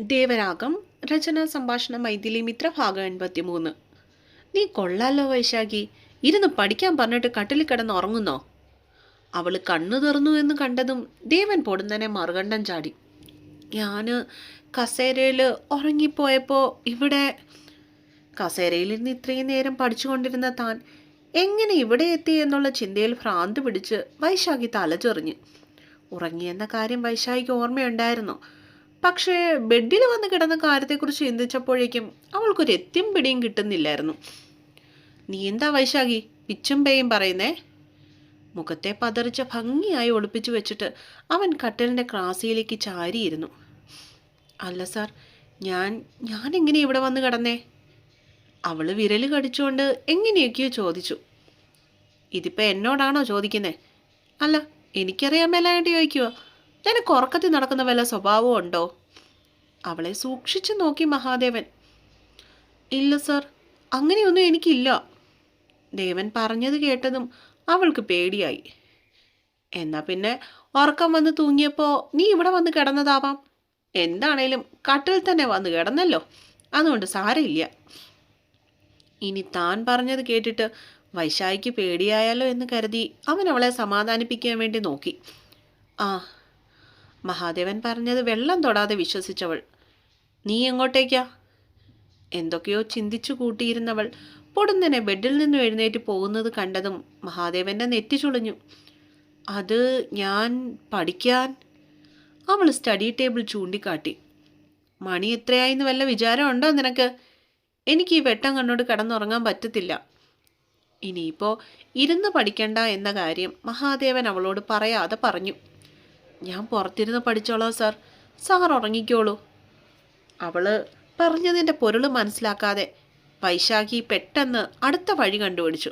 ദേവരാഗം രചനാ സംഭാഷണ മൈഥിലി മിത്ര ഭാഗം 83. നീ കൊള്ളാലോ വൈശാഖി, ഇരുന്ന് പഠിക്കാൻ പറഞ്ഞിട്ട് കട്ടിലിൽ കിടന്ന് ഉറങ്ങുന്നോ? അവള് കണ്ണു തുറന്നു എന്ന് കണ്ടതും ദേവൻ പൊടുന്നനെ മറുകണ്ഠം ചാടി. ഞാന് കസേരയിൽ ഉറങ്ങിപ്പോയപ്പോൾ ഇവിടെ. കസേരയിൽ നിന്ന് ഇത്രയും നേരം പഠിച്ചുകൊണ്ടിരുന്ന താൻ എങ്ങനെ ഇവിടെ എത്തി എന്നുള്ള ചിന്തയിൽ ഭ്രാന്ത് പിടിച്ച് വൈശാഖി തലചൊറിഞ്ഞു. ഉറങ്ങിയെന്ന കാര്യം വൈശാഖിക്ക് ഓർമ്മയുണ്ടായിരുന്നു. പക്ഷേ ബെഡിൽ വന്ന് കിടന്ന കാര്യത്തെക്കുറിച്ച് ചിന്തിച്ചപ്പോഴേക്കും അവൾക്കൊരു എത്തിയും പിടിയും കിട്ടുന്നില്ലായിരുന്നു. നീ എന്താ വൈശാഖി പിച്ചും പേയും പറയുന്നേ? മുഖത്തെ പതറിച്ച് ഭംഗിയായി ഒളിപ്പിച്ചു വെച്ചിട്ട് അവൻ കട്ടലിൻ്റെ ക്രാസിയിലേക്ക് ചാരിയിരുന്നു. അല്ല സാർ, ഞാൻ എങ്ങനെ ഇവിടെ വന്ന് കിടന്നേ? അവള് വിരൽ കടിച്ചുകൊണ്ട് എങ്ങനെയൊക്കെയോ ചോദിച്ചു. ഇതിപ്പോൾ എന്നോടാണോ ചോദിക്കുന്നേ? അല്ല, എനിക്കറിയാൻ മേലായിട്ട് ചോദിക്കുവോ? നിനക്ക് ഉറക്കത്തിൽ നടക്കുന്ന വല്ല സ്വഭാവവും ഉണ്ടോ? അവളെ സൂക്ഷിച്ചു നോക്കി മഹാദേവൻ. ഇല്ല സാർ, അങ്ങനെയൊന്നും എനിക്കില്ല. ദേവൻ പറഞ്ഞത് കേട്ടതും അവൾക്ക് പേടിയായി. എന്നാ പിന്നെ ഉറക്കം വന്ന് തൂങ്ങിയപ്പോൾ നീ ഇവിടെ വന്ന് കിടന്നതാവാം. എന്താണേലും കട്ടിൽ തന്നെ വന്ന് കിടന്നല്ലോ, അതുകൊണ്ട് സാരമില്ല. ഇനി താൻ പറഞ്ഞത് കേട്ടിട്ട് വൈശാഖിക്ക് പേടിയായാലോ എന്ന് കരുതി അവൻ അവളെ സമാധാനിപ്പിക്കാൻ വേണ്ടി നോക്കി. ആ, മഹാദേവൻ പറഞ്ഞത് വെള്ളം തൊടാതെ വിശ്വസിച്ചവൾ. നീ എങ്ങോട്ടേക്കാ? എന്തൊക്കെയോ ചിന്തിച്ചു കൂട്ടിയിരുന്നവൾ പൊടുന്നനെ ബെഡിൽ നിന്നും എഴുന്നേറ്റ് പോകുന്നത് കണ്ടതും മഹാദേവൻ്റെ നെറ്റി ചുളിഞ്ഞു. അത് ഞാൻ പഠിക്കാൻ. അവൾ സ്റ്റഡി ടേബിൾ ചൂണ്ടിക്കാട്ടി. മണി എത്രയായിന്ന് വല്ല വിചാരമുണ്ടോ നിനക്ക്? എനിക്ക് ഈ വെട്ടം കണ്ടോണ്ട് കിടന്നുറങ്ങാൻ പറ്റത്തില്ല. ഇനിയിപ്പോൾ ഇരുന്ന് പഠിക്കണ്ട എന്ന കാര്യം മഹാദേവൻ അവളോട് പറയാതെ പറഞ്ഞു. ഞാൻ പുറത്തിരുന്ന് പഠിച്ചോളാം സാർ, സാർ ഉറങ്ങിക്കോളൂ. അവള് പറഞ്ഞതിൻ്റെ പൊരുൾ മനസ്സിലാക്കാതെ വൈശാഖി പെട്ടെന്ന് അടുത്ത വഴി കണ്ടുപിടിച്ചു.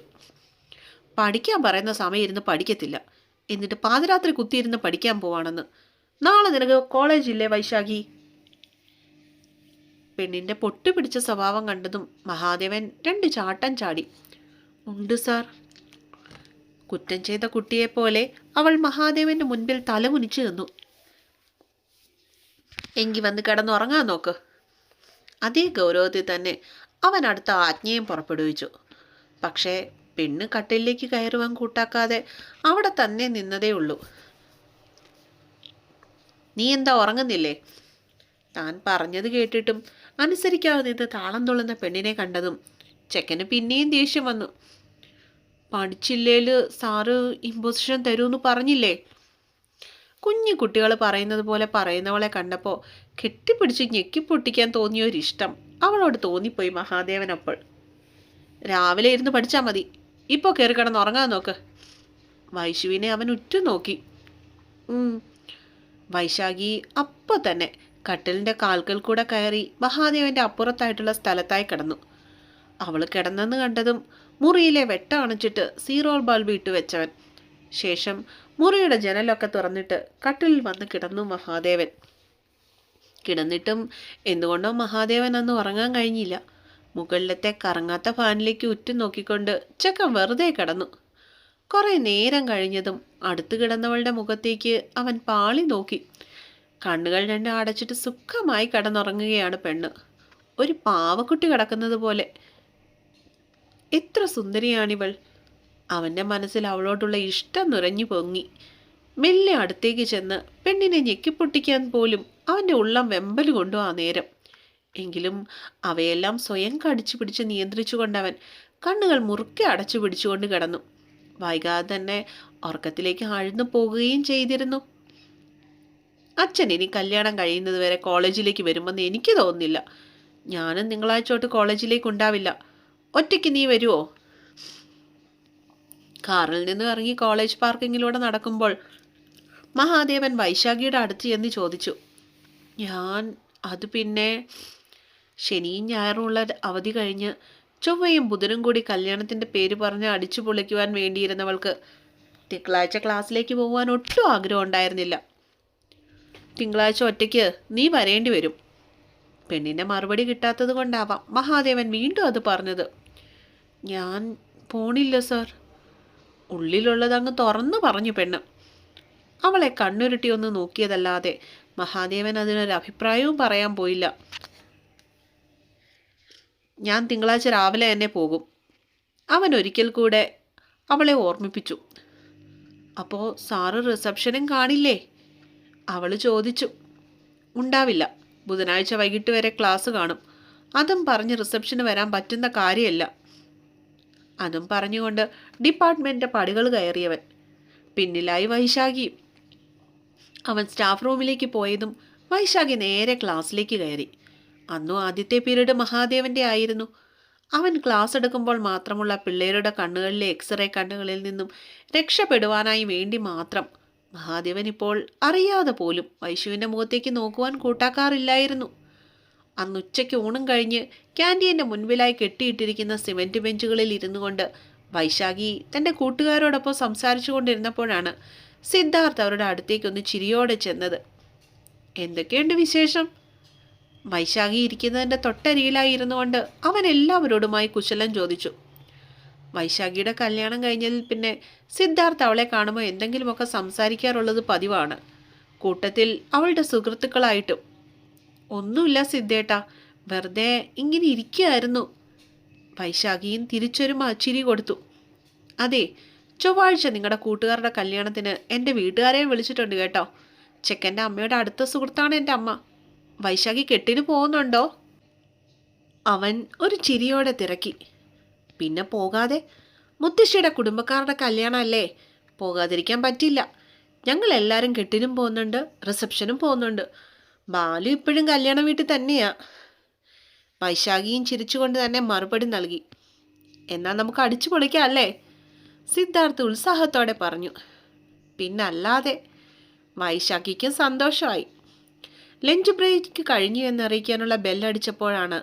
പഠിക്കാൻ പറയുന്ന സമയം ഇരുന്ന് പഠിക്കത്തില്ല, എന്നിട്ട് പാതിരാത്രി കുത്തിയിരുന്ന് പഠിക്കാൻ പോവാണെന്ന്. നാളെ നിനക്ക് കോളേജില്ലേ വൈശാഖി? പെണ്ണിൻ്റെ പൊട്ടുപിടിച്ച സ്വഭാവം കണ്ടതും മഹാദേവൻ 2 ചാട്ടം ചാടി. ഉണ്ട് സാർ. കുറ്റം ചെയ്ത കുട്ടിയെപ്പോലെ അവൾ മഹാദേവന്റെ മുൻപിൽ തലകുനിച്ചു നിന്നു. എങ്കി വന്ന് കിടന്നുറങ്ങാൻ നോക്ക്. അതേ ഗൗരവത്തിൽ തന്നെ അവൻ അടുത്ത ആജ്ഞയും പുറപ്പെടുവിച്ചു. പക്ഷേ പെണ്ണ് കട്ടിലേക്ക് കയറുവാൻ കൂട്ടാക്കാതെ അവിടെ തന്നെ നിന്നതേ ഉള്ളൂ. നീ എന്താ ഉറങ്ങുന്നില്ലേ? താൻ പറഞ്ഞത് കേട്ടിട്ടും അനുസരിക്കാതെ നിന്ന് താളം തുള്ളുന്ന പെണ്ണിനെ കണ്ടതും ചെക്കന് പിന്നെയും ദേഷ്യം വന്നു. പഠിച്ചില്ലേൽ സാറ് ഇമ്പോസിഷൻ തരൂന്ന് പറഞ്ഞില്ലേ? കുഞ്ഞു കുട്ടികൾ പറയുന്നത് പോലെ പറയുന്നവളെ കണ്ടപ്പോൾ കെട്ടിപ്പിടിച്ച് ഞെക്കിപ്പൊട്ടിക്കാൻ തോന്നിയൊരിഷ്ടം അവളോട് തോന്നിപ്പോയി മഹാദേവനപ്പോൾ. രാവിലെ ഇരുന്ന് പഠിച്ചാൽ മതി, ഇപ്പോൾ കയറി കിടന്ന് ഉറങ്ങാൻ നോക്ക്. വൈശുവിനെ അവൻ ഉറ്റുനോക്കി. വൈശാഖി അപ്പോൾ തന്നെ കട്ടിലിൻ്റെ കാൽക്കൽ കൂടെ കയറി മഹാദേവൻ്റെ അപ്പുറത്തായിട്ടുള്ള സ്ഥലത്തായി കിടന്നു. അവൾ കിടന്നെന്ന് കണ്ടതും മുറിയിലെ വെട്ട അണച്ചിട്ട് സീറോൾ ബൾബ് ഇട്ട് വെച്ചവൻ. ശേഷം മുറിയുടെ ജനലൊക്കെ തുറന്നിട്ട് കട്ടിലിൽ വന്ന് കിടന്നു മഹാദേവൻ. കിടന്നിട്ടും എന്തുകൊണ്ടോ മഹാദേവൻ അന്ന് ഉറങ്ങാൻ കഴിഞ്ഞില്ല. മുകളിലത്തെ കറങ്ങാത്ത ഫാനിലേക്ക് ഉറ്റുനോക്കിക്കൊണ്ട് ചെക്കൻ വെറുതെ കിടന്നു. കുറേ നേരം കഴിഞ്ഞതും അടുത്ത് കിടന്നവളുടെ മുഖത്തേക്ക് അവൻ പാളി നോക്കി. കണ്ണുകൾ 2 അടച്ചിട്ട് സുഖമായി കിടന്നുറങ്ങുകയാണ് പെണ്ണ്, ഒരു പാവക്കുട്ടി കിടക്കുന്നത് പോലെ. എത്ര സുന്ദരിയാണിവൾ! അവൻ്റെ മനസ്സിൽ അവളോടുള്ള ഇഷ്ടം നുരഞ്ഞു പൊങ്ങി. മെല്ലെ അടുത്തേക്ക് ചെന്ന് പെണ്ണിനെ ഞെക്കിപ്പൊട്ടിക്കാൻ പോലും അവൻ്റെ ഉള്ളം വെമ്പൽ കൊണ്ടു ആ നേരം. എങ്കിലും അവയെല്ലാം സ്വയം കടിച്ചു പിടിച്ച് നിയന്ത്രിച്ചുകൊണ്ടവൻ കണ്ണുകൾ മുറുക്കെ അടച്ചു പിടിച്ചുകൊണ്ട് കിടന്നു. വൈകാതെ തന്നെ ഉറക്കത്തിലേക്ക് ആഴ്ന്നു പോകുകയും ചെയ്തിരുന്നു. അച്ഛൻ ഇനി കല്യാണം കഴിയുന്നത് വരെ കോളേജിലേക്ക് വരുമെന്ന് എനിക്ക് തോന്നുന്നില്ല. ഞാനും തിങ്കളാഴ്ച കോളേജിലേക്ക് ഉണ്ടാവില്ല. ഒറ്റയ്ക്ക് നീ വരുമോ? കാറിൽ നിന്ന് ഇറങ്ങി കോളേജ് പാർക്കിങ്ങിലൂടെ നടക്കുമ്പോൾ മഹാദേവൻ വൈശാഖിയുടെ അടുത്ത് ചെന്ന് ചോദിച്ചു. അത് പിന്നെ ശനിയും ഞായറുമുള്ള അവധി കഴിഞ്ഞ് ചൊവ്വയും ബുധനും കൂടി കല്യാണത്തിൻ്റെ പേര് പറഞ്ഞ് അടിച്ചു പൊളിക്കുവാൻ വേണ്ടിയിരുന്നവൾക്ക് തിങ്കളാഴ്ച ക്ലാസ്സിലേക്ക് പോകാൻ ഒട്ടും ആഗ്രഹം ഉണ്ടായിരുന്നില്ല. തിങ്കളാഴ്ച ഒറ്റയ്ക്ക് നീ വരേണ്ടി വരും. പെണ്ണിൻ്റെ മറുപടി കിട്ടാത്തത് കൊണ്ടാവാം മഹാദേവൻ വീണ്ടും അത് പറഞ്ഞത്. ഞാൻ പോണില്ല സാർ. ഉള്ളിലുള്ളത് അങ്ങ് തുറന്നു പറഞ്ഞു പെണ്ണ്. അവളെ കണ്ണുരുട്ടി ഒന്ന് നോക്കിയതല്ലാതെ മഹാദേവൻ അതിനൊരു അഭിപ്രായവും പറയാൻ പോയില്ല. ഞാൻ തിങ്കളാഴ്ച രാവിലെ തന്നെ പോകും, അവൻ ഒരിക്കൽ കൂടെ അവളെ ഓർമ്മിപ്പിച്ചു. അപ്പോൾ സാറ് റിസപ്ഷനും കാണില്ലേ? അവൾ ചോദിച്ചു. ഉണ്ടാവില്ല, ബുധനാഴ്ച വൈകിട്ട് വരെ ക്ലാസ് കാണും. അതും പറഞ്ഞ് റിസപ്ഷന് വരാൻ പറ്റുന്ന കാര്യമല്ല. അതും പറഞ്ഞുകൊണ്ട് ഡിപ്പാർട്ട്മെൻറ്റ് പടികൾ കയറിയവൻ. പിന്നിലായി വൈശാഖി. അവൻ സ്റ്റാഫ് റൂമിലേക്ക് പോയതും വൈശാഖി നേരെ ക്ലാസ്സിലേക്ക് കയറി. അന്നും ആദ്യത്തെ പീരീഡ് മഹാദേവൻ്റെ ആയിരുന്നു. അവൻ ക്ലാസ് എടുക്കുമ്പോൾ മാത്രമുള്ള പിള്ളേരുടെ കണ്ണുകളിലെ എക്സ്റേ കണ്ണുകളിൽ നിന്നും രക്ഷപ്പെടുവാനായി വേണ്ടി മാത്രം മഹാദേവൻ ഇപ്പോൾ അറിയാതെ പോലും വൈശുവിൻ്റെ മുഖത്തേക്ക് നോക്കുവാൻ കൂട്ടാക്കാറില്ലായിരുന്നു. അന്ന് ഉച്ചയ്ക്ക് ഊണും കഴിഞ്ഞ് ക്യാൻറ്റീൻ്റെ മുൻപിലായി കെട്ടിയിട്ടിരിക്കുന്ന സിമൻറ്റ് ബെഞ്ചുകളിൽ ഇരുന്നു കൊണ്ട് വൈശാഖി തൻ്റെ കൂട്ടുകാരോടൊപ്പം സംസാരിച്ചു കൊണ്ടിരുന്നപ്പോഴാണ് സിദ്ധാർത്ഥ് അവരുടെ അടുത്തേക്കൊന്ന് ചിരിയോടെ ചെന്നത്. എന്തൊക്കെയുണ്ട് വിശേഷം? വൈശാഖി ഇരിക്കുന്നതിൻ്റെ തൊട്ടരികിലായി ഇരുന്നു കൊണ്ട് അവൻ എല്ലാവരോടുമായി കുശലം ചോദിച്ചു. വൈശാഖിയുടെ കല്യാണം കഴിഞ്ഞതിൽ പിന്നെ സിദ്ധാർത്ഥ് അവളെ കാണുമ്പോൾ എന്തെങ്കിലുമൊക്കെ സംസാരിക്കാറുള്ളത് പതിവാണ്. കൂട്ടത്തിൽ അവളുടെ സുഹൃത്തുക്കളായിട്ടും. ഒന്നുമില്ല സിദ്ധേട്ടാ, വെറുതെ ഇങ്ങനെ ഇരിക്കുകയായിരുന്നു. വൈശാഖിയും തിരിച്ചൊരു ചിരി കൊടുത്തു. അതെ, ചൊവ്വാഴ്ച നിങ്ങളുടെ കൂട്ടുകാരുടെ കല്യാണത്തിന് എൻ്റെ വീട്ടുകാരെയും വിളിച്ചിട്ടുണ്ട് കേട്ടോ. ചെക്കൻ്റെ അമ്മയുടെ അടുത്ത സുഹൃത്താണ് എൻ്റെ അമ്മ. വൈശാഖി കെട്ടിന് പോകുന്നുണ്ടോ? അവൻ ഒരു ചിരിയോടെ തിരക്കി. പിന്നെ പോകാതെ, മുത്തശ്ശിയുടെ കുടുംബക്കാരുടെ കല്യാണമല്ലേ, പോകാതിരിക്കാൻ പറ്റില്ല. ഞങ്ങളെല്ലാവരും കെട്ടിനും പോകുന്നുണ്ട്, റിസപ്ഷനും പോകുന്നുണ്ട്. ബാലു ഇപ്പോഴും കല്യാണ വീട്ടിൽ തന്നെയാ. വൈശാഖിയും ചിരിച്ചുകൊണ്ട് തന്നെ മറുപടി നൽകി. എന്നാൽ നമുക്ക് അടിച്ചു പൊളിക്കാം അല്ലേ? സിദ്ധാർത്ഥ് ഉത്സാഹത്തോടെ പറഞ്ഞു. പിന്നല്ലാതെ. വൈശാഖിക്കും സന്തോഷമായി. ലഞ്ച് ബ്രേക്ക് കഴിഞ്ഞു എന്നറിയിക്കാനുള്ള ബെല്ലടിച്ചപ്പോഴാണ്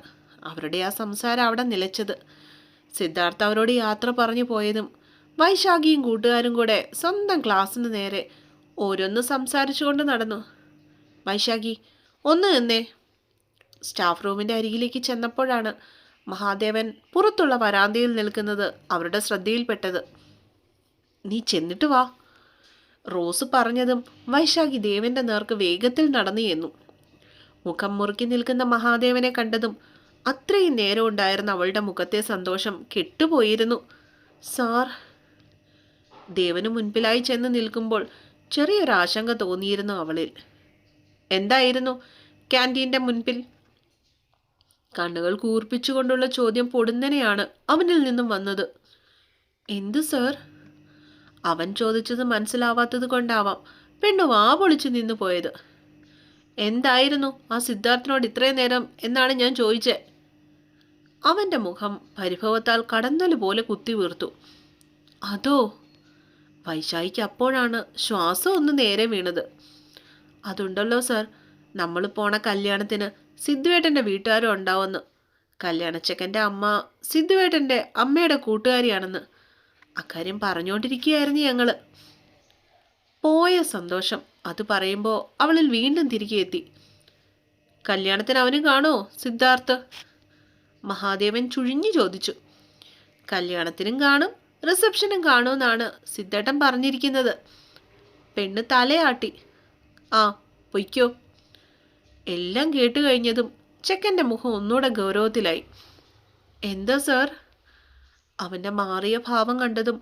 അവരുടെ ആ സംസാരം അവിടെ നിലച്ചത്. സിദ്ധാർത്ഥ് അവരോട് യാത്ര പറഞ്ഞു പോയതും വൈശാഖിയും കൂട്ടുകാരും കൂടെ സ്വന്തം ക്ലാസ്സിന് നേരെ ഓരോന്ന് സംസാരിച്ചുകൊണ്ട് നടന്നു. വൈശാഖി, ഒന്ന് നിന്നേ. സ്റ്റാഫ് റൂമിൻ്റെ അരികിലേക്ക് ചെന്നപ്പോഴാണ് മഹാദേവൻ പുറത്തുള്ള വരാന്തയിൽ നിൽക്കുന്നത് അവരുടെ ശ്രദ്ധയിൽപ്പെട്ടത്. നീ ചെന്നിട്ട് വാ. റോസ് പറഞ്ഞതും വൈശാഖി ദേവൻ്റെ നേർക്ക് വേഗത്തിൽ നടന്നു ചെന്നു. മുഖം മുറുക്കി നിൽക്കുന്ന മഹാദേവനെ കണ്ടതും അത്രയും നേരം ഉണ്ടായിരുന്ന അവളുടെ മുഖത്തെ സന്തോഷം കെട്ടുപോയിരുന്നു. സാർ. ദേവന് മുൻപിലായി ചെന്ന് നിൽക്കുമ്പോൾ ചെറിയൊരാശങ്ക തോന്നിയിരുന്നു അവളിൽ. എന്തായിരുന്നു ക്യാൻറ്റീൻ്റെ മുൻപിൽ? കണ്ണുകൾ കൂർപ്പിച്ചുകൊണ്ടുള്ള ചോദ്യം പൊടുന്നനെയാണ് അവനിൽ നിന്നും വന്നത്. എന്ത് സർ? അവൻ ചോദിച്ചത് മനസ്സിലാവാത്തത് കൊണ്ടാവാം പെണ്ണു വാ പൊളിച്ചു നിന്നു പോയത്. എന്തായിരുന്നു ആ സിദ്ധാർത്ഥിനോട് ഇത്രയും നേരം എന്നാണ് ഞാൻ ചോദിച്ചത്. അവൻ്റെ മുഖം പരിഭവത്താൽ കടന്നല് പോലെ കുത്തി വീർത്തു. അതോ? വൈശാഖിക്ക് അപ്പോഴാണ് ശ്വാസം ഒന്ന് നേരെ വീണത്. അതുണ്ടല്ലോ സർ, നമ്മൾ പോണ കല്യാണത്തിന് സിദ്ധുവേട്ടൻ്റെ വീട്ടുകാരും ഉണ്ടാവുമെന്ന്. കല്യാണച്ചക്കൻ്റെ അമ്മ സിദ്ധുവേട്ടൻ്റെ അമ്മയുടെ കൂട്ടുകാരിയാണെന്ന്. അക്കാര്യം പറഞ്ഞുകൊണ്ടിരിക്കുകയായിരുന്നു ഞങ്ങൾ. പോയ സന്തോഷം അത് പറയുമ്പോൾ അവളിൽ വീണ്ടും തിരികെ എത്തി. കല്യാണത്തിന് അവനും കാണോ സിദ്ധാർത്ഥ്? മഹാദേവൻ ചുഴിഞ്ഞു ചോദിച്ചു. കല്യാണത്തിനും കാണും, റിസപ്ഷനും കാണുമെന്നാണ് സിദ്ധേട്ടൻ പറഞ്ഞിരിക്കുന്നത്. പെണ്ണ് തലയാട്ടി. ആ, പൊയ്ക്കോ. എല്ലാം കേട്ട് കഴിഞ്ഞതും ചെക്കൻ്റെ മുഖം ഒന്നുകൂടെ ഗൗരവത്തിലായി. എന്താ സാർ? അവൻ്റെ മാറിയ ഭാവം കണ്ടതും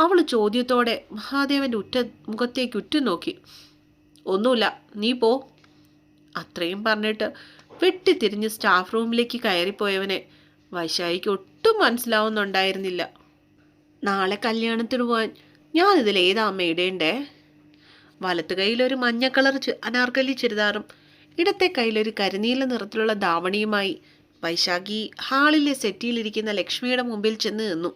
അവൾ ചോദ്യത്തോടെ മഹാദേവൻ്റെ മുഖത്തേക്ക് ഉറ്റുനോക്കി. ഒന്നുമില്ല, നീ പോ. അത്രയും പറഞ്ഞിട്ട് വെട്ടിത്തിരിഞ്ഞ് സ്റ്റാഫ് റൂമിലേക്ക് കയറിപ്പോയവനെ വൈശാഖിക്ക് ഒട്ടും മനസ്സിലാവുന്നുണ്ടായിരുന്നില്ല. നാളെ കല്യാണത്തിന് പോകാൻ ഞാനിതിൽ ഏതാ അമ്മ ഇടേണ്ടേ? വലത്ത് കൈയിലൊരു മഞ്ഞ കളർ അനാർക്കലി ചുരിദാറും ഇടത്തെ കയ്യിലൊരു കരിനീല നിറത്തിലുള്ള ധാവണിയുമായി വൈശാഖി ഹാളിലെ സെറ്റിയിലിരിക്കുന്ന ലക്ഷ്മിയുടെ മുമ്പിൽ ചെന്ന് നിന്നു.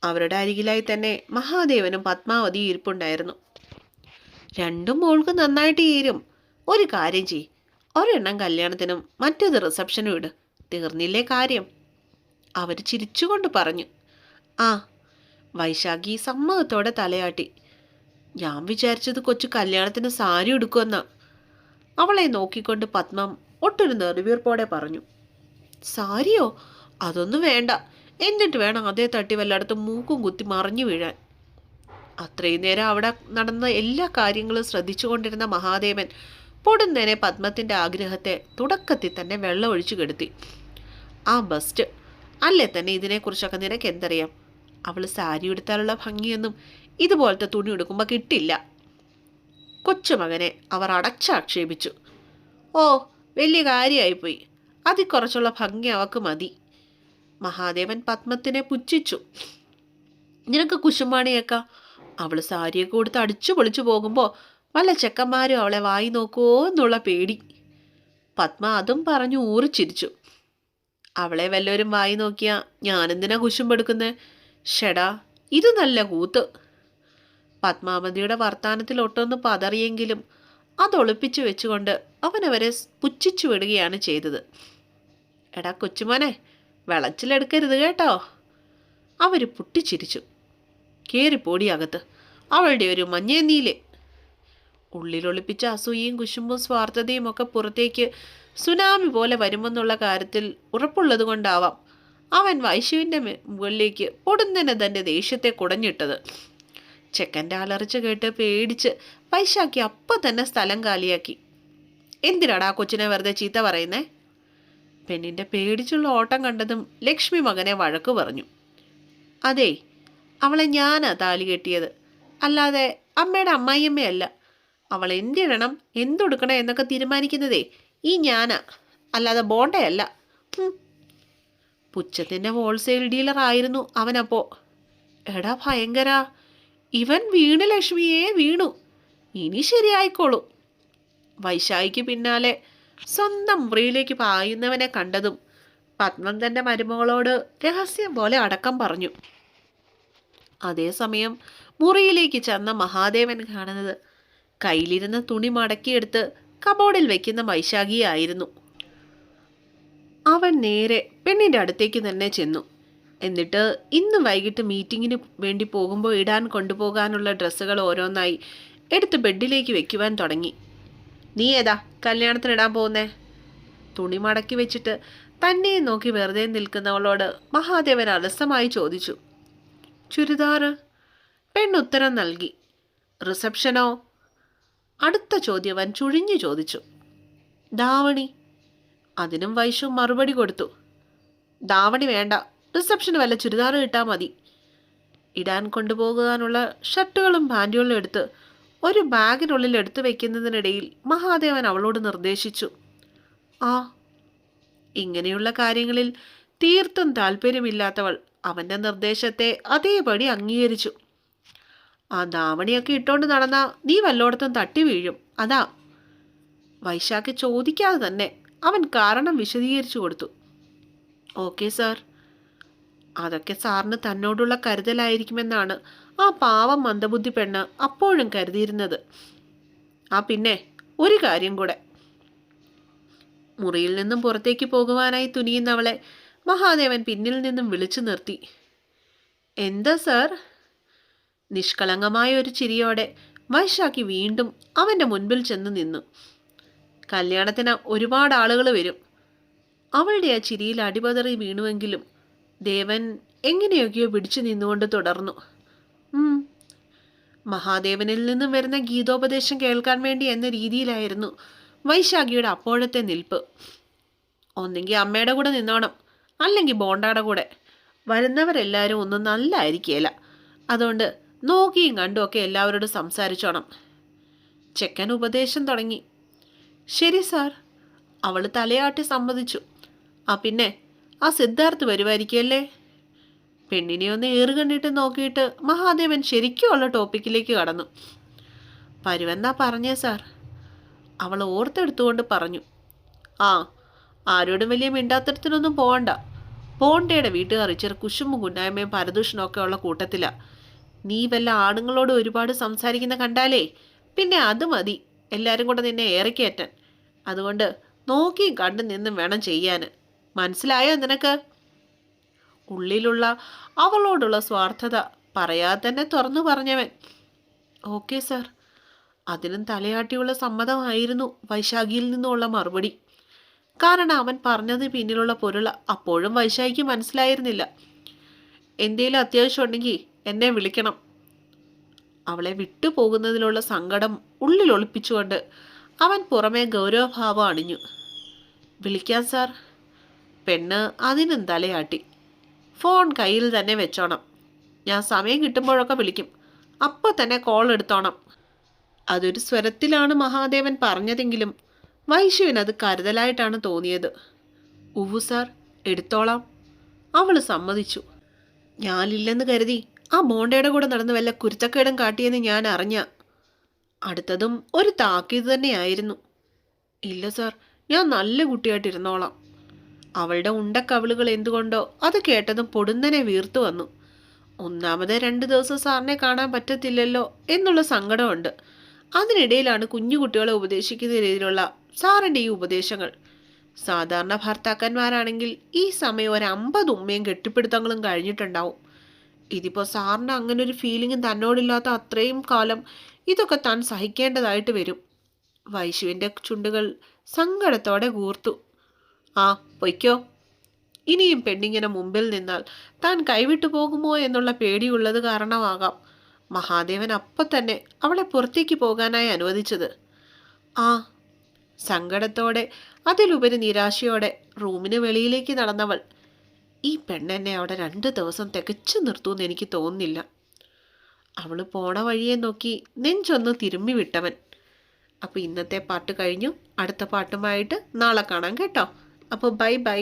അവരുടെ അരികിലായി തന്നെ മഹാദേവനും പത്മാവതിയും ഇരിപ്പുണ്ടായിരുന്നു. രണ്ടും മോൾക്ക് നന്നായിട്ട് ചേരും. ഒരു കാര്യം ചെയ്, ഒരെണ്ണം കല്യാണത്തിനും മറ്റേത് റിസപ്ഷനും ഇട്. തീർന്നില്ലേ കാര്യം? അവർ ചിരിച്ചുകൊണ്ട് പറഞ്ഞു. ആ. വൈശാഖി സമ്മതത്തോടെ തലയാട്ടി. ഞാൻ വിചാരിച്ചത് കൊച്ചു കല്യാണത്തിന് സാരി ഉടുക്കുമെന്നാ. അവളെ നോക്കിക്കൊണ്ട് പത്മം ഒട്ടൊരു നെറുവീർപ്പോടെ പറഞ്ഞു. സാരിയോ? അതൊന്നും വേണ്ട. എന്നിട്ട് വേണം അതേ തട്ടി വല്ലയിടത്തും മൂക്കും കുത്തി മറിഞ്ഞു വീഴാൻ. അത്രയും നേരം അവിടെ നടന്ന എല്ലാ കാര്യങ്ങളും ശ്രദ്ധിച്ചു കൊണ്ടിരുന്ന മഹാദേവൻ പൊടുന്നേനെ പത്മത്തിൻ്റെ ആഗ്രഹത്തെ തുടക്കത്തിൽ തന്നെ വെള്ളം ഒഴിച്ചു കെടുത്തി. ആ ബെസ്റ്റ് അല്ലേ തന്നെ, ഇതിനെക്കുറിച്ചൊക്കെ നിനക്ക് എന്തറിയാം? അവൾ സാരി എടുത്താലുള്ള ഭംഗിയൊന്നും ഇതുപോലത്തെ തുണി ഉടുക്കുമ്പോൾ കിട്ടില്ല. കൊച്ചുമകനെ അവർ അടച്ചാക്ഷേപിച്ചു. ഓ, വലിയ കാര്യമായിപ്പോയി. അതിൽ കുറച്ചുള്ള ഭംഗി അവക്ക് മതി. മഹാദേവൻ പത്മത്തിനെ പുച്ഛിച്ചു. നിനക്ക് കുശുമ്പാണിയേക്കാം. അവൾ സാരിയൊക്കെ കൊടുത്ത് അടിച്ചു പൊളിച്ചു പോകുമ്പോൾ വല്ല ചെക്കന്മാരും അവളെ വായി നോക്കുമോ എന്നുള്ള പേടി. പത്മ അതും പറഞ്ഞു ഊറിച്ചിരിച്ചു. അവളെ വല്ലവരും വായി നോക്കിയാ ഞാനെന്തിനാ കുശുമ്പെടുക്കുന്നേ? ഷെടാ, ഇത് നല്ല കൂത്ത്. പത്മാവതിയുടെ വർത്താനത്തിൽ ഒട്ടൊന്ന് പതറിയെങ്കിലും അതൊളിപ്പിച്ചു വെച്ചുകൊണ്ട് അവനവരെ പുച്ഛിച്ചു വിടുകയാണ് ചെയ്തത്. എടാ കൊച്ചുമോനെ, വിളച്ചിലെടുക്കരുത് കേട്ടോ. അവർ പൊട്ടിച്ചിരിച്ചു. കേറിപ്പോടി അകത്ത്, അവളുടെ ഒരു മഞ്ഞേന്നീലെ. ഉള്ളിലൊളിപ്പിച്ച അസൂയയും കുശുമ്പും സ്വാർത്ഥതയും ഒക്കെ പുറത്തേക്ക് സുനാമി പോലെ വരുമെന്നുള്ള കാര്യത്തിൽ ഉറപ്പുള്ളത് കൊണ്ടാവാം അവൻ വൈശുവിൻ്റെ മുകളിലേക്ക് പൊടുന്നനെ തൻ്റെ ദേഷ്യത്തെ കുടഞ്ഞിട്ടത്. ചെക്കൻ്റെ അലർച്ച കേട്ട് പേടിച്ച് വൈശാഖി അപ്പം തന്നെ സ്ഥലം കാലിയാക്കി. എന്തിനാടാ കൊച്ചിനെ വെറുതെ ചീത്ത പറയുന്നേ? പെണ്ണിൻ്റെ പേടിച്ചുള്ള ഓട്ടം കണ്ടതും ലക്ഷ്മി മകനെ വഴക്കു പറഞ്ഞു. അതേ, അവളെ ഞാനാ താലി കെട്ടിയത്, അല്ലാതെ അമ്മയുടെ അമ്മായിയമ്മയല്ല. അവൾ എന്തിടണം എന്തൊടുക്കണം എന്നൊക്കെ തീരുമാനിക്കുന്നതേ ഈ ഞാനാ, അല്ലാതെ ബോണ്ടയല്ല. പുച്ഛത്തിൻ്റെ ഹോൾസെയിൽ ഡീലർ ആയിരുന്നു അവനപ്പോൾ. എടാ ഭയങ്കര, ഇവൻ വീണു ലക്ഷ്മിയെ വീണു. ഇനി ശരിയായിക്കോളൂ. വൈശാഖിക്ക് പിന്നാലെ സ്വന്തം മുറിയിലേക്ക് പായുന്നവനെ കണ്ടതും പത്മൻ തൻ്റെ മരുമകളോട് രഹസ്യം പോലെ അടക്കം പറഞ്ഞു. അതേസമയം മുറിയിലേക്ക് ചെന്ന മഹാദേവൻ കാണുന്നത് കയ്യിലിരുന്ന തുണി മടക്കിയെടുത്ത് കബോർഡിൽ വെക്കുന്ന വൈശാഖിയായിരുന്നു. അവൻ നേരെ പെണ്ണിൻ്റെ അടുത്തേക്ക് തന്നെ ചെന്നു. എന്നിട്ട് ഇന്ന് വൈകിട്ട് മീറ്റിങ്ങിന് വേണ്ടി പോകുമ്പോൾ ഇടാൻ കൊണ്ടുപോകാനുള്ള ഡ്രസ്സുകൾ ഓരോന്നായി എടുത്ത് ബെഡിലേക്ക് വെക്കുവാൻ തുടങ്ങി. നീ ഏതാ കല്യാണത്തിനിടാൻ പോകുന്നേ? തുണി മടക്കി വെച്ചിട്ട് തന്നെ നോക്കി വെറുതെ നിൽക്കുന്നവളോട് മഹാദേവൻ അലസമായി ചോദിച്ചു. ചുരിദാറ്. പെണ്ണുത്തരം നൽകി. റിസപ്ഷനോ? അടുത്ത ചോദ്യം അവൻ ചുഴിഞ്ഞു ചോദിച്ചു. ദാവണി. അതിനും വൈശു മറുപടി കൊടുത്തു. ദാവണി വേണ്ട, റിസപ്ഷന് വല്ല ചുരിദാറ് കിട്ടാൽ മതി. ഇടാൻ കൊണ്ടുപോകാനുള്ള ഷർട്ടുകളും പാൻറ്റുകളും എടുത്ത് ഒരു ബാഗിനുള്ളിൽ എടുത്തു വയ്ക്കുന്നതിനിടയിൽ മഹാദേവൻ അവളോട് നിർദ്ദേശിച്ചു. ആ. ഇങ്ങനെയുള്ള കാര്യങ്ങളിൽ തീർത്തും താല്പര്യമില്ലാത്തവൾ അവൻ്റെ നിർദ്ദേശത്തെ അതേപടി അംഗീകരിച്ചു. ആ ദാവണിയൊക്കെ ഇട്ടോണ്ട് നടന്നാ നീ വല്ലോടത്തും തട്ടി വീഴും, അതാ. വൈശാഖി ചോദിക്കാതെ തന്നെ അവൻ കാരണം വിശദീകരിച്ചു കൊടുത്തു. Okay sir. അതൊക്കെ സാറിന് തന്നോടുള്ള കരുതലായിരിക്കുമെന്നാണ് ആ പാവം മന്ദബുദ്ധി പെണ്ണ് അപ്പോഴും കരുതിയിരുന്നത്. ആ പിന്നെ ഒരു കാര്യം കൂടെ. മുറിയിൽ നിന്നും പുറത്തേക്ക് പോകുവാനായി തുനിയുന്നവളെ മഹാദേവൻ പിന്നിൽ നിന്നും വിളിച്ചു നിർത്തി. എന്താ സാർ? നിഷ്കളങ്കമായ ഒരു ചിരിയോടെ വൈശാഖി വീണ്ടും അവൻ്റെ മുൻപിൽ ചെന്ന് നിന്നു. കല്യാണത്തിന് ഒരുപാട് ആളുകൾ വരും. അവളുടെ ആ ചിരിയിൽ അടിപതറി വീണുവെങ്കിലും ദേവൻ എങ്ങനെയൊക്കെയോ പിടിച്ചു നിന്നുകൊണ്ട് തുടർന്നു. മഹാദേവനിൽ നിന്നും വരുന്ന ഗീതോപദേശം കേൾക്കാൻ വേണ്ടി എന്ന രീതിയിലായിരുന്നു വൈശാഖിയുടെ അപ്പോഴത്തെ നിൽപ്പ്. ഒന്നെങ്കിൽ അമ്മയുടെ കൂടെ നിന്നോണം, അല്ലെങ്കിൽ ബോണ്ടയുടെ കൂടെ. വരുന്നവരെല്ലാവരും ഒന്നും നല്ലതായിരിക്കുകയില്ല. അതുകൊണ്ട് നോക്കിയും കണ്ടുമൊക്കെ എല്ലാവരോടും സംസാരിച്ചോണം. ചെക്കൻ ഉപദേശം തുടങ്ങി. ശരി സാർ. അവൾ തലയാട്ടി സമ്മതിച്ചു. ആ പിന്നെ ആ സിദ്ധാർത്ഥ് വരുമായിരിക്കുമല്ലേ? പെണ്ണിനെ ഒന്ന് ഏറുകണ്ടിട്ട് നോക്കിയിട്ട് മഹാദേവൻ ശരിക്കും ഉള്ള ടോപ്പിക്കിലേക്ക് കടന്നു. വരുമെന്നാ പറഞ്ഞേ സാർ. അവൾ ഓർത്തെടുത്തുകൊണ്ട് പറഞ്ഞു. ആ, ആരോടും വലിയ മിണ്ടാത്തരത്തിനൊന്നും പോകണ്ട. പോണ്ടയുടെ വീട്ടുകാർ ഇച്ചിരി കുശുമ്പും കുന്നായ്മയും പരദൂഷണമൊക്കെ ഉള്ള കൂട്ടത്തിലാണ്. നീ വല്ല ആണുങ്ങളോട് ഒരുപാട് സംസാരിക്കുന്ന കണ്ടാലേ പിന്നെ അത് മതി എല്ലാവരും കൂടെ നിന്നെ ഏറിക്കയറ്റാൻ. അതുകൊണ്ട് നോക്കിയും കണ്ടു നിന്നും വേണം ചെയ്യാൻ. മനസ്സിലായോ നിനക്ക്? ഉള്ളിലുള്ള അവളോടുള്ള സ്വാർത്ഥത പറയാതെ തന്നെ തുറന്നു പറഞ്ഞവൻ. Okay sir. അതിനും തലയാട്ടിയുള്ള സമ്മതമായിരുന്നു വൈശാഖിയിൽ നിന്നുള്ള മറുപടി. കാരണം അവൻ പറഞ്ഞത് പിന്നിലുള്ള പൊരുൾ അപ്പോഴും വൈശാഖിക്ക് മനസ്സിലായിരുന്നില്ല. എന്തേലും അത്യാവശ്യം ഉണ്ടെങ്കിൽ എന്നെ വിളിക്കണം. അവളെ വിട്ടുപോകുന്നതിലുള്ള സങ്കടം ഉള്ളിൽ ഒളിപ്പിച്ചുകൊണ്ട് അവൻ പുറമെ ഗൗരവഭാവം അണിഞ്ഞു. വിളിക്കാം സാർ. പെണ്ണ് അതിനും തലയാട്ടി. ഫോൺ കയ്യിൽ തന്നെ വെച്ചോണം. ഞാൻ സമയം കിട്ടുമ്പോഴൊക്കെ വിളിക്കും. അപ്പോൾ തന്നെ കോൾ എടുത്തോണം. അതൊരു സ്വരത്തിലാണ് മഹാദേവൻ പറഞ്ഞതെങ്കിലും വൈശുവിനത് കരുതലായിട്ടാണ് തോന്നിയത്. ഉവ്വു സാർ, എടുത്തോളാം. അവൾ സമ്മതിച്ചു. ഞാനില്ലെന്ന് കരുതി ആ മോണ്ടയുടെ കൂടെ നടന്ന് വല്ല കുരുത്തക്കേടും കാട്ടിയെന്ന് ഞാൻ അറിഞ്ഞ. അടുത്തതും ഒരു താക്കീത് തന്നെയായിരുന്നു. ഇല്ല സാർ, ഞാൻ നല്ല കുട്ടിയായിട്ടിരുന്നോളാം. അവളുടെ ഉണ്ടക്കവിളുകൾ എന്തുകൊണ്ടോ അത് കേട്ടതും പൊടുന്നനെ വീർത്തു വന്നു. ഒന്നാമത് 2 ദിവസം സാറിനെ കാണാൻ പറ്റത്തില്ലല്ലോ എന്നുള്ള സങ്കടമുണ്ട്. അതിനിടയിലാണ് കുഞ്ഞു കുട്ടികളെ ഉപദേശിക്കുന്ന രീതിയിലുള്ള സാറിൻ്റെ ഈ ഉപദേശങ്ങൾ. സാധാരണ ഭർത്താക്കന്മാരാണെങ്കിൽ ഈ സമയം ഒരു 50 ഉമ്മയും കെട്ടിപ്പിടുത്തങ്ങളും കഴിഞ്ഞിട്ടുണ്ടാവും. ഇതിപ്പോൾ സാറിന് അങ്ങനെ ഒരു ഫീലിംഗ് തന്നോടില്ലാത്ത അത്രയും കാലം ഇതൊക്കെ താൻ സഹിക്കേണ്ടതായിട്ട് വരും. വൈശുവിൻ്റെ ചുണ്ടുകൾ സങ്കടത്തോടെ കൂർത്തു. ആ, പൊയ്ക്കോ. ഇനിയും പെണ്ണിങ്ങനെ മുമ്പിൽ നിന്നാൽ താൻ കൈവിട്ടു പോകുമോ എന്നുള്ള പേടിയുള്ളത് കാരണമാകാം മഹാദേവൻ അപ്പം തന്നെ അവളെ പുറത്തേക്ക് പോകാനായി അനുവദിച്ചത്. ആ, സങ്കടത്തോടെ അതിലുപരി നിരാശയോടെ റൂമിന് വെളിയിലേക്ക് നടന്നവൾ. ഈ പെണ്ണെന്നെ അവിടെ 2 ദിവസം തികച്ചു നിർത്തുമെന്ന് എനിക്ക് തോന്നുന്നില്ല. അവൾ പോണ വഴിയെ നോക്കി നെഞ്ചൊന്ന് തിരുമ്മി വിട്ടവൻ. അപ്പോൾ ഇന്നത്തെ പാട്ട് കഴിഞ്ഞു. അടുത്ത പാട്ടുമായിട്ട് നാളെ കാണാം കേട്ടോ. അപ്പോൾ ബൈ ബൈ.